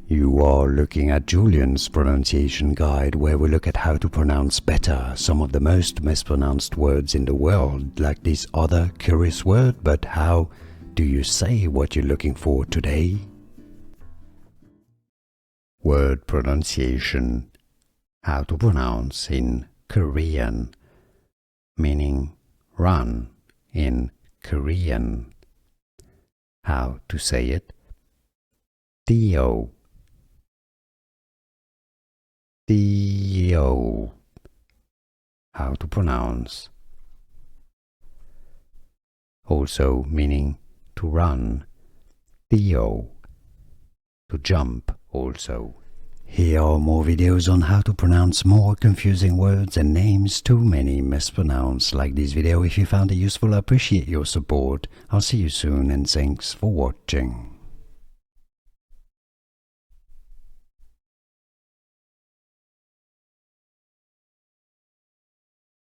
You are looking at Julian's pronunciation guide, where we look at how to pronounce better some of the most mispronounced words in the world, like this other curious word. But how do you say what you're looking for today? Word pronunciation. How to pronounce in Korean, meaning run in Korean. How to say it? ttwieo. ttwieo. How to pronounce. Also meaning to run. ttwieo. To jump also. Here are more videos on how to pronounce more confusing words and names too many mispronounced. Like this video if you found it useful. I appreciate your support. I'll see you soon and thanks for watching.